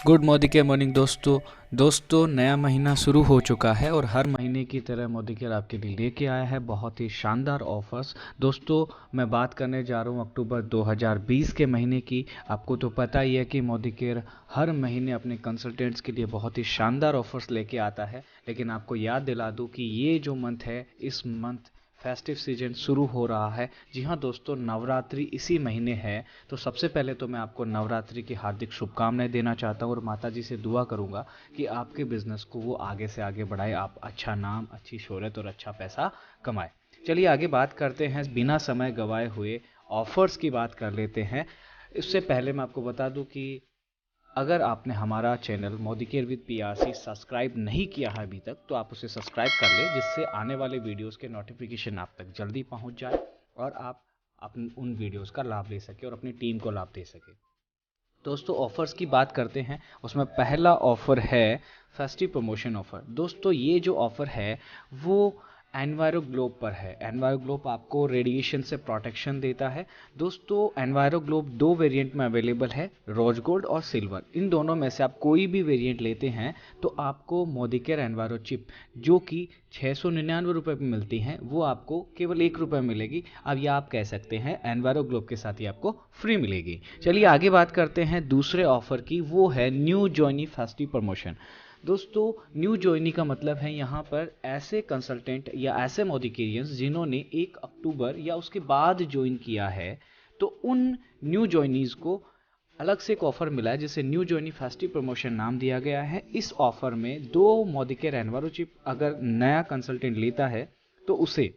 Good Modi के morning दोस्तों नया महीना शुरू हो चुका है और हर महीने की तरह मोदी केयर आपके लिए लेके आया है बहुत ही शानदार ऑफर्स। दोस्तों मैं बात करने जा रहा हूँ अक्टूबर 2020 के महीने की। आपको तो पता ही है कि मोदी केयर हर महीने अपने कंसल्टेंट्स के लिए बहुत ही शानदार ऑफर्स लेके आता है, लेकिन आपको याद दिला दूँ कि ये जो मंथ है, इस मंथ फेस्टिव सीजन शुरू हो रहा है। जी हाँ दोस्तों, नवरात्रि इसी महीने है। तो सबसे पहले तो मैं आपको नवरात्रि की हार्दिक शुभकामनाएं देना चाहता हूँ और माता जी से दुआ करूँगा कि आपके बिजनेस को वो आगे से आगे बढ़ाए, आप अच्छा नाम, अच्छी शोहरत और अच्छा पैसा कमाए। चलिए आगे बात करते हैं, बिना समय गवाए हुए ऑफर्स की बात कर लेते हैं। इससे पहले मैं आपको बता दूं कि अगर आपने हमारा channel Modi care with PRC subscribe नहीं किया है अभी तक, तो आप उसे सब्सक्राइब कर ले, जिससे आने वाले वीडियोस के नोटिफिकेशन आप तक जल्दी पहुंच जाए और आप अपने उन वीडियोस का लाभ ले सके और अपनी टीम को लाभ दे सके। दोस्तों ऑफर्स की बात करते हैं, उसमें पहला ऑफर है फेस्टिव प्रमोशन ऑफर। दोस्तों ये जो ऑफर है वो एनवायरो ग्लोब पर है। एनवायरो ग्लोब आपको रेडिएशन से प्रोटेक्शन देता है। दोस्तों एनवायरो ग्लोब दो वेरिएंट में अवेलेबल है, रोज गोल्ड और सिल्वर। इन दोनों में से आप कोई भी वेरिएंट लेते हैं तो आपको मोदी केयर एनवायरो चिप जो कि 699 रुपये में मिलती हैं, वो आपको केवल 1 रुपये मिलेगी। अब ये आप कह सकते हैं एनवायरो ग्लोब के साथ ही आपको फ्री मिलेगी। चलिए आगे बात करते हैं दूसरे ऑफर की, वो है न्यू जॉइनी फेस्टिव प्रमोशन। दोस्तों न्यू जॉइनी का मतलब है यहाँ पर ऐसे कंसल्टेंट या ऐसे मोदिकेरियंस जिन्होंने 1 अक्टूबर या उसके बाद ज्वाइन किया है, तो उन न्यू जॉइनीज को अलग से एक ऑफर मिला है जिसे न्यू जॉइनी फेस्टिव प्रमोशन नाम दिया गया है। इस ऑफर में 2 मोदिकेयर एनवायरो चिप अगर नया कंसल्टेंट लेता है तो उसे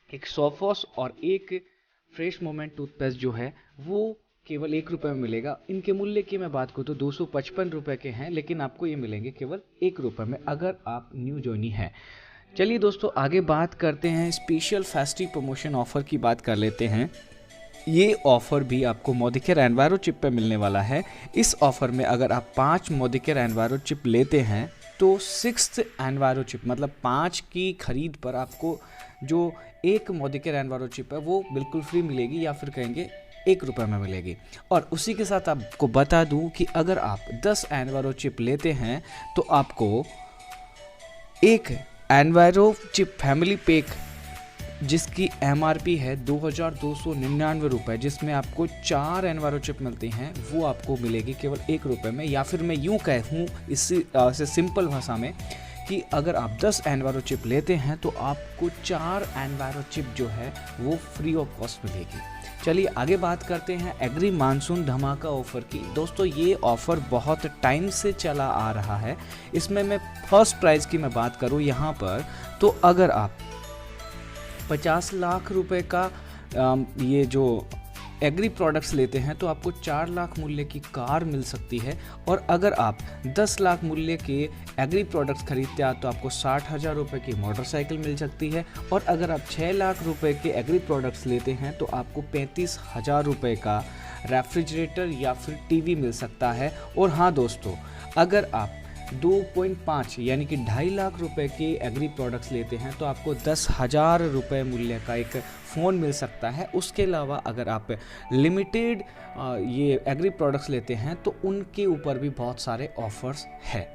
एक सोफॉस और एक फ्रेश मोमेंट टूथपेस्ट जो है वो केवल 1 रुपये में मिलेगा। इनके मूल्य की मैं बात करूँ तो 255 रुपये के हैं, लेकिन आपको ये मिलेंगे केवल 1 रुपये में अगर आप न्यू जॉइनी हैं। चलिए दोस्तों आगे बात करते हैं, स्पेशल फेस्टिव प्रमोशन ऑफर की बात कर लेते हैं। ये ऑफर भी आपको मोदी केयर एनवायरो चिप पे मिलने वाला है। इस ऑफर में अगर आप 5 मोदी केयर एनवायरो चिप लेते हैं तो 6th एनवायरो चिप मतलब 5 की खरीद पर आपको जो एक मोदी केयर एनवायरो चिप है वो बिल्कुल फ्री मिलेगी, या फिर कहेंगे 1 रुपये में मिलेगी। और उसी के साथ आपको बता दूं कि अगर आप 10 एनवायरो चिप लेते हैं तो आपको एक एनवायरो चिप फैमिली पैक जिसकी MRP है 2299 रुपये, जिसमें आपको 4 एनवायरो चिप मिलती हैं, वो आपको मिलेगी केवल 1 रुपये में। या फिर मैं यूँ कहूँ इससे सिंपल भाषा में कि अगर आप 10 एनवायरो चिप लेते हैं तो आपको 4 एनवायरो चिप जो है वो फ्री ऑफ कॉस्ट मिलेगी। चलिए आगे बात करते हैं एग्री मानसून धमाका ऑफर की। दोस्तों ये ऑफर बहुत टाइम से चला आ रहा है। इसमें मैं फर्स्ट प्राइज़ की मैं बात करूँ यहाँ पर, तो अगर आप 50 लाख रुपए का ये जो एग्री प्रोडक्ट्स लेते हैं तो आपको 4 लाख मूल्य की कार मिल सकती है। और अगर आप 10 लाख मूल्य के एग्री प्रोडक्ट्स खरीदते हैं तो आपको 60,000 रुपये की मोटरसाइकिल मिल सकती है। और अगर आप 6 लाख रुपए के एग्री प्रोडक्ट्स लेते हैं तो आपको 35,000 रुपये का रेफ्रिजरेटर या फिर टीवी मिल सकता है। और हाँ दोस्तों, अगर आप 2.5 यानी कि 2.5 लाख रुपए के एग्री प्रोडक्ट्स लेते हैं तो आपको 10,000 रुपये मूल्य का एक फ़ोन मिल सकता है। उसके अलावा अगर आप लिमिटेड ये एग्री प्रोडक्ट्स लेते हैं तो उनके ऊपर भी बहुत सारे ऑफर्स हैं।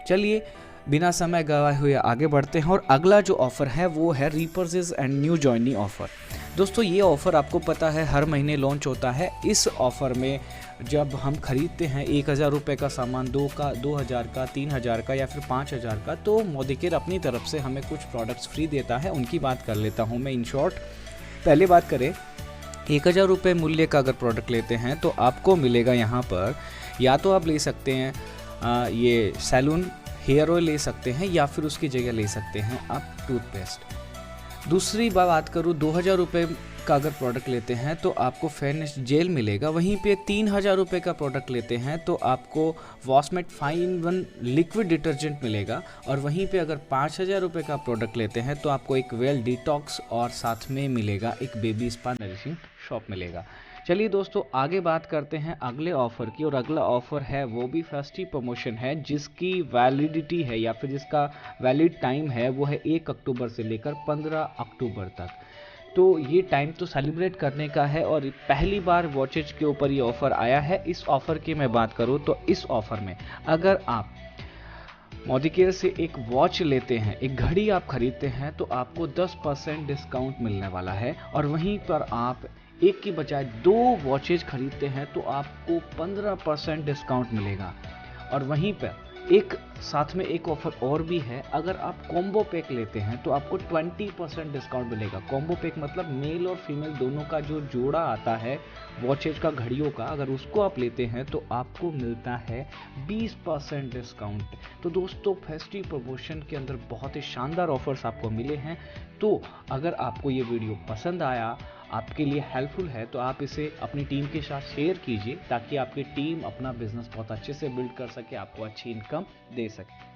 चलिए बिना समय गवाए हुए आगे बढ़ते हैं और अगला जो ऑफ़र है वो है रीपर्चेज एंड न्यू जॉइनी ऑफ़र। दोस्तों ये ऑफ़र आपको पता है हर महीने लॉन्च होता है। इस ऑफ़र में जब हम खरीदते हैं 1,000 रुपये का सामान, 2,000 का, 3,000 का या फिर 5,000 का, तो मोदी केयर अपनी तरफ से हमें कुछ प्रोडक्ट्स फ्री देता है। उनकी बात कर लेता हूँ मैं इन शॉर्ट। पहले बात करें, 1,000 रुपये मूल्य का अगर प्रोडक्ट लेते हैं तो आपको मिलेगा यहाँ पर, या तो आप ले सकते हैं ये सैलून हेयर ऑयल ले सकते हैं, या फिर उसकी जगह ले सकते हैं आप टूथपेस्ट। दूसरी बात करूँ, 2,000 रुपये का अगर प्रोडक्ट लेते हैं तो आपको फेयरनेस जेल मिलेगा। वहीं पे 3,000 रुपये का प्रोडक्ट लेते हैं तो आपको वॉशमेट 5-in-1 लिक्विड डिटर्जेंट मिलेगा। और वहीं पे अगर 5,000 रुपये का प्रोडक्ट लेते हैं तो आपको एक वेल डिटॉक्स और साथ में मिलेगा एक बेबी स्पा नरिशिंग शॉप मिलेगा। चलिए दोस्तों आगे बात करते हैं अगले ऑफ़र की, और अगला ऑफ़र है वो भी फेस्टिव प्रमोशन है जिसकी वैलिडिटी है या फिर जिसका वैलिड टाइम है वो है 1 अक्टूबर से लेकर 15 अक्टूबर तक। तो ये टाइम तो सेलिब्रेट करने का है और पहली बार वॉचेज के ऊपर ये ऑफ़र आया है। इस ऑफ़र की मैं बात करूँ तो इस ऑफ़र में अगर आप मोदी केयर से एक वॉच लेते हैं, एक घड़ी आप खरीदते हैं, तो आपको 10% डिस्काउंट मिलने वाला है। और वहीं पर आप एक की बजाय 2 वॉचेज खरीदते हैं तो आपको 15% डिस्काउंट मिलेगा। और वहीं पर एक साथ में एक ऑफर और भी है, अगर आप कॉम्बो पैक लेते हैं तो आपको 20% डिस्काउंट मिलेगा। कॉम्बो पैक मतलब मेल और फीमेल दोनों का जो जोड़ा आता है वॉचेज का, घड़ियों का, अगर उसको आप लेते हैं तो आपको मिलता है 20% डिस्काउंट। तो दोस्तों फेस्टिव प्रमोशन के अंदर बहुत ही शानदार ऑफर्स आपको मिले हैं। तो अगर आपको ये वीडियो पसंद आया, आपके लिए हेल्पफुल है, तो आप इसे अपनी टीम के साथ शेयर कीजिए ताकि आपकी टीम अपना बिजनेस बहुत अच्छे से बिल्ड कर सके, आपको अच्छी इनकम दे सके।